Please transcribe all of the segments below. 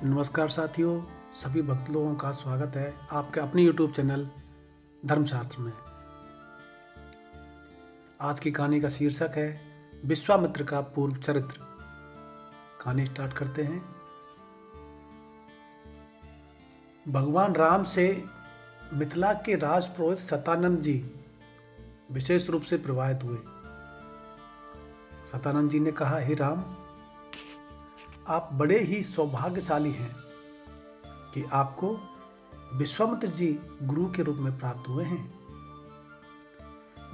नमस्कार साथियों, सभी भक्त लोगों का स्वागत है आपके अपने YouTube चैनल धर्मशास्त्र में। आज की कहानी का शीर्षक है विश्वामित्र का पूर्व चरित्र। कहानी स्टार्ट करते हैं। भगवान राम से मिथिला के राजपुरोहित सतानंद जी विशेष रूप से प्रभावित हुए। सतानंद जी ने कहा, हे राम, आप बड़े ही सौभाग्यशाली हैं कि आपको विश्वामित्र जी गुरु के रूप में प्राप्त हुए हैं।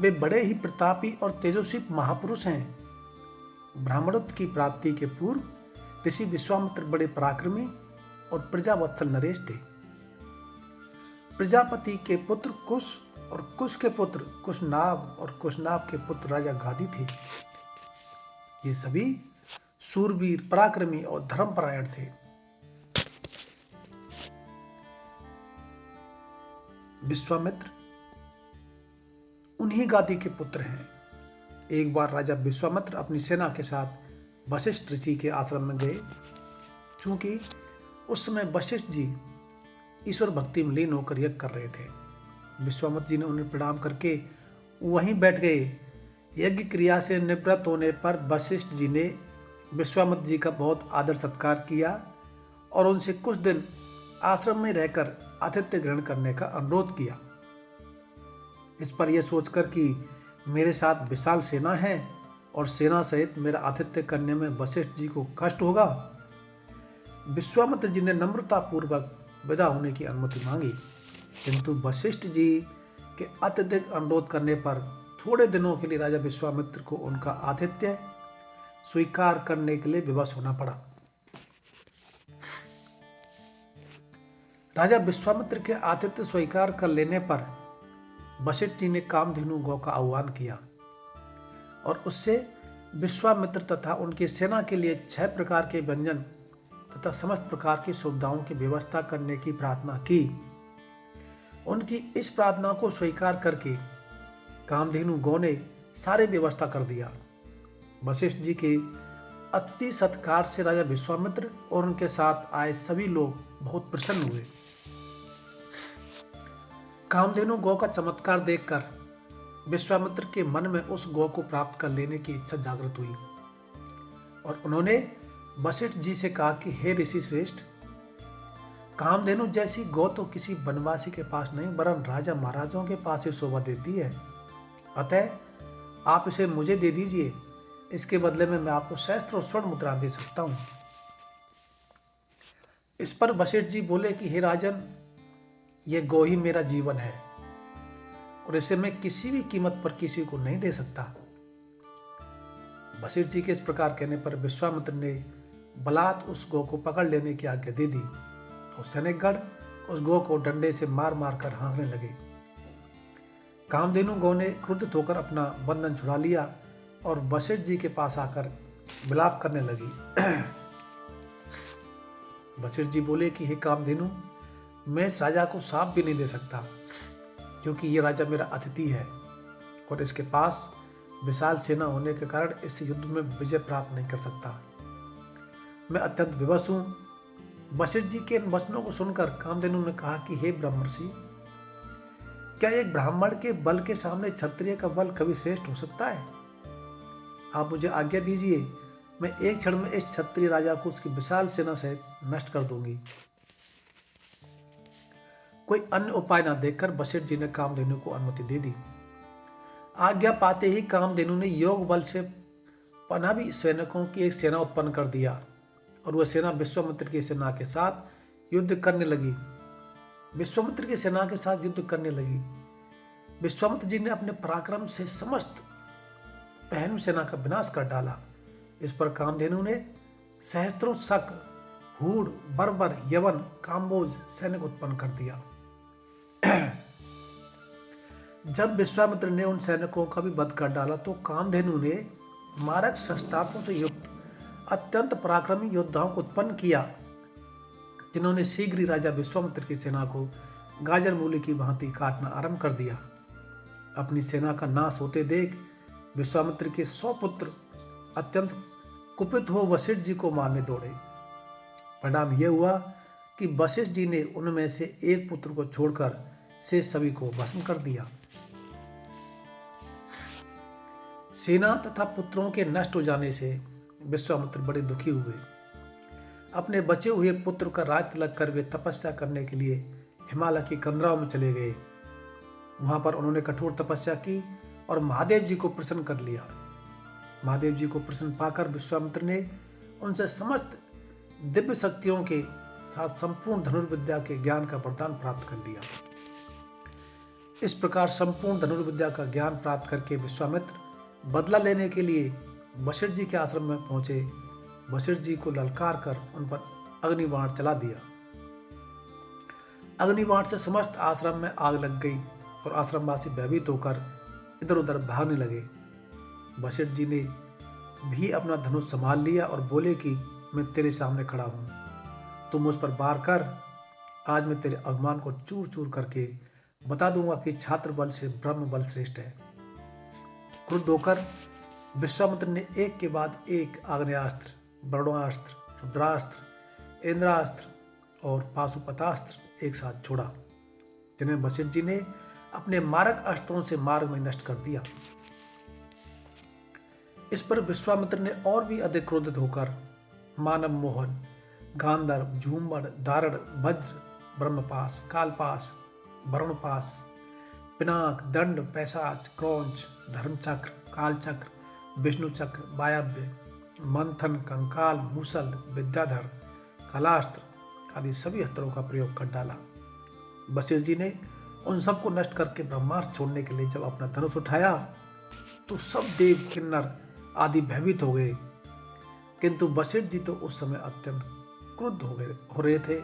वे बड़े ही प्रतापी और तेजस्वी महापुरुष हैं। ब्राह्मणत्व की प्राप्ति के पूर्व ऋषि विश्वामित्र बड़े पराक्रमी और प्रजावत्सल नरेश थे। प्रजापति के पुत्र कुश और कुश के पुत्र कुशनाभ और कुशनाभ के पुत्र राजा गादी थे। ये सभी सूरवीर, पराक्रमी और धर्मपरायण थे। विश्वामित्र उन्हीं गादी के पुत्र हैं। एक बार राजा विश्वामित्र अपनी सेना के साथ वशिष्ठ ऋषि के आश्रम में गए। चूंकि उस समय वशिष्ठ जी ईश्वर भक्ति में लीन होकर यज्ञ कर रहे थे। विश्वामित्र जी ने उन्हें प्रणाम करके वहीं बैठ गए। यज्ञ क्रिया से निवृत्त होने पर वशिष्ठ जी ने विश्वामित्र जी का बहुत आदर सत्कार किया और उनसे कुछ दिन आश्रम में रहकर आतिथ्य ग्रहण करने का अनुरोध किया। इस पर यह सोचकर कि मेरे साथ विशाल सेना है और सेना सहित मेरा आतिथ्य करने में वशिष्ठ जी को कष्ट होगा, विश्वामित्र जी ने नम्रतापूर्वक विदा होने की अनुमति मांगी। किंतु वशिष्ठ जी के अत्यधिक अनुरोध करने पर थोड़े दिनों के लिए राजा विश्वामित्र को उनका आतिथ्य स्वीकार करने के लिए विवश होना पड़ा। राजा विश्वामित्र के आतिथ्य स्वीकार कर लेने पर वशिष्ठ जी ने कामधेनु गौ का आह्वान किया और उससे विश्वामित्र तथा उनकी सेना के लिए 6 प्रकार के व्यंजन तथा समस्त प्रकार की सुविधाओं की व्यवस्था करने की प्रार्थना की। उनकी इस प्रार्थना को स्वीकार करके कामधेनु गौ ने सारी व्यवस्था कर दिया। वशिष्ठ जी के अतिथि सत्कार से राजा विश्वामित्र और उनके साथ आए सभी लोग बहुत प्रसन्न हुए। कामधेनु गौ का चमत्कार देखकर विश्वामित्र के मन में उस गौ को प्राप्त कर लेने की इच्छा जागृत हुई और उन्होंने वशिष्ठ जी से कहा कि हे ऋषि श्रेष्ठ, कामधेनु जैसी गौ तो किसी वनवासी के पास नहीं वरन राजा महाराजों के पास ही शोभा देती है। अतः आप इसे मुझे दे दीजिए। इसके बदले में मैं आपको सहस्त्र और स्वर्ण मुद्रा दे सकता हूं। इस पर वशिष्ठ जी बोले कि हे राजन, यह गौ ही मेरा जीवन है और इसे मैं किसी भी कीमत पर किसी को नहीं दे सकता। वशिष्ठ जी के इस प्रकार कहने पर विश्वामित्र ने बलात् उस गौ को पकड़ लेने की आज्ञा दे दी और सैनिकगण उस गौ को डंडे से मार मार कर हाँकने लगे। कामधेनु गौ ने क्रुद्ध होकर अपना बंधन छुड़ा लिया और वशिष्ठ जी के पास आकर विलाप करने लगी। वशिष्ठ जी बोले कि हे कामधेनु, मैं इस राजा को शाप भी नहीं दे सकता क्योंकि ये राजा मेरा अतिथि है और इसके पास विशाल सेना होने के कारण इस युद्ध में विजय प्राप्त नहीं कर सकता। मैं अत्यंत विवश हूं। वशिष्ठ जी के इन वचनों को सुनकर कामधेनु ने कहा कि हे ब्रह्मर्षि, क्या एक ब्राह्मण के बल के सामने क्षत्रिय का बल कभी श्रेष्ठ हो सकता है? आप मुझे आज्ञा दीजिए, मैं एक क्षण में इस क्षत्रिय राजा को उसकी विशाल सेना सहित नष्ट कर दूंगी। कोई अन्य उपाय न देखकर वशिष्ठ जी ने कामधेनु को अनुमति दे दी। आज्ञा पाते ही कामधेनु ने योग बल से पनाही सैनिकों की एक सेना उत्पन्न कर दिया और वह सेना विश्वामित्र की सेना के साथ युद्ध करने लगी। विश्वामित्र जी ने अपने पराक्रम से समस्त पहनु सेना का विनाश कर डाला। इस पर कामधेनु ने सहस्त्रों शक, हूड़, बर्बर, यवन, काम्बोज सैनिक उत्पन्न कर दिया। जब विश्वामित्र ने उन सैनिकों का भी वध कर डाला तो कामधेनु ने मारक शस्त्रास्त्रों से युक्त अत्यंत पराक्रमी योद्धाओं को उत्पन्न किया, जिन्होंने शीघ्र ही राजा विश्वामित्र की सेना को गाजर मूली की भांति काटना आरंभ कर दिया। अपनी सेना का नाश होते देख विश्वामित्र के 100 पुत्र अत्यंत कुपित हो वशिष्ठ जी को मारने दौड़े, परिणाम यह हुआ कि वशिष्ठ जी ने उनमें से एक पुत्र को छोड़कर शेष सभी को भस्म कर दिया। सेना तथा पुत्रों के नष्ट हो जाने से विश्वामित्र बड़े दुखी हुए। अपने बचे हुए पुत्र का राज तिलक कर वे तपस्या करने के लिए हिमालय की कंदराओं में चले गए। वहां पर उन्होंने कठोर तपस्या की और महादेव जी को प्रसन्न कर लिया। महादेव जी को प्रसन्न पाकर विश्वामित्र ने उनसे समस्त दिव्य शक्तियों के साथ संपूर्ण धनुर्विद्या के ज्ञान का वरदान प्राप्त कर लिया। इस प्रकार संपूर्ण धनुर्विद्या का ज्ञान प्राप्त करके विश्वामित्र बदला लेने के लिए वशिष्ठ जी के आश्रम में पहुंचे। वशिष्ठ जी को ललकार कर उन पर अग्निबाण चला दिया। अग्निबाण से समस्त आश्रम में आग लग गई और आश्रमवासी भयभीत होकर इधर उधर भागने लगे। वशिष्ठ जी ने भी अपना धनुष संभाल लिया और बोले कि मैं तेरे सामने खड़ा हूं, तुम मुझ पर वार कर। आज मैं तेरे अभिमान को चूर चूर करके बता दूंगा कि छात्र बल से ब्रह्म बल श्रेष्ठ है। क्रुद्ध होकर विश्वामित्र ने एक के बाद एक आग्नेयास्त्र, वरुणास्त्र, रुद्रास्त्र, इंद्रास्त्र और पाशुपतास्त्र एक साथ छोड़ा, जिन्हें वशिष्ठ जी ने अपने मारक अस्त्रों से मार्ग में नष्ट कर दिया। इस पर विश्वामित्र ने और भी अधिक क्रोधित होकर मानव मोहन, गांधर्व, झूमड़, दारड़, वज्र, ब्रह्मपाश, कालपाश, वरुणपाश, पिनाक, दंड, पैशाच, क्रौंच, धर्मचक्र, कालचक्र, विष्णु चक्र, वायव्य, मंथन, कंकाल, मूसल, विद्याधर, कलास्त्र आदि सभी अस्त्रों का प्रयोग कर डाला। वशिष्ठ जी ने उन सबको नष्ट करके ब्रह्मास्त्र छोड़ने के लिए जब अपना धनुष उठाया तो सब देव, किन्नर आदि भयभीत हो गए, किंतु वशिष्ठ जी तो उस समय अत्यंत क्रुद्ध हो रहे थे।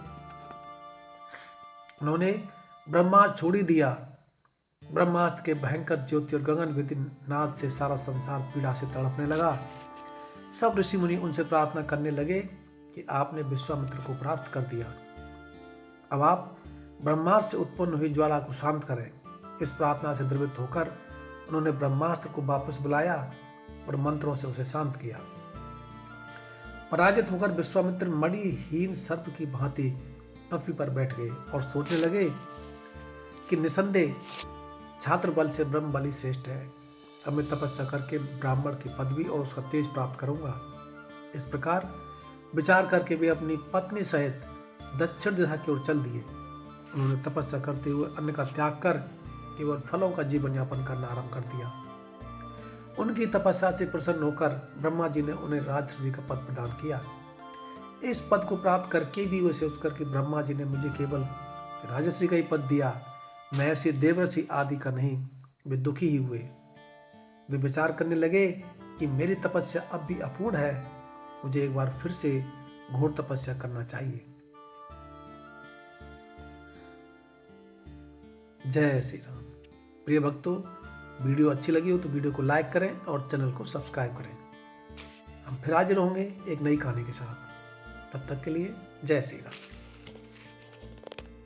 उन्होंने ब्रह्मास्त्र छोड़ ही दिया। ब्रह्मास्त्र के भयंकर ज्योति और गगन विधि नाद से सारा संसार पीड़ा से तड़पने लगा। सब ऋषि मुनि उनसे प्रार्थना करने लगे कि आपने विश्वामित्र को प्राप्त कर दिया, अब आप ब्रह्मास्त्र से उत्पन्न हुई ज्वाला को शांत करें। इस प्रार्थना से द्रवित होकर उन्होंने ब्रह्मास्त्र को वापस बुलाया और मंत्रों से उसे शांत किया। पराजित होकर विश्वामित्र मणिहीन सर्प की भांति पृथ्वी पर बैठ गए और सोचने लगे कि निसंदेह छात्र बल से ब्रह्म बलि श्रेष्ठ है। अब मैं तपस्या करके ब्राह्मण की पदवी और उसका तेज प्राप्त करूंगा। इस प्रकार विचार करके वे अपनी पत्नी सहित दक्षिण दिशा की ओर चल दिए। उन्होंने तपस्या करते हुए अन्न का त्याग कर केवल फलों का जीवन यापन करना आरंभ कर दिया। उनकी तपस्या से प्रसन्न होकर ब्रह्मा जी ने उन्हें राजर्षि का पद प्रदान किया। इस पद को प्राप्त करके भी वे सोचकर कि ब्रह्मा जी ने मुझे केवल राजर्षि का ही पद दिया, महर्षि देवर्षि आदि का नहीं, वे दुखी ही हुए। वे विचार करने लगे कि मेरी तपस्या अब भी अपूर्ण है, मुझे एक बार फिर से घोर तपस्या करना चाहिए। जय श्री राम। प्रिय भक्तों, वीडियो अच्छी लगी हो तो वीडियो को लाइक करें और चैनल को सब्सक्राइब करें। हम फिर हाजिर होंगे एक नई कहानी के साथ। तब तक के लिए जय श्री राम।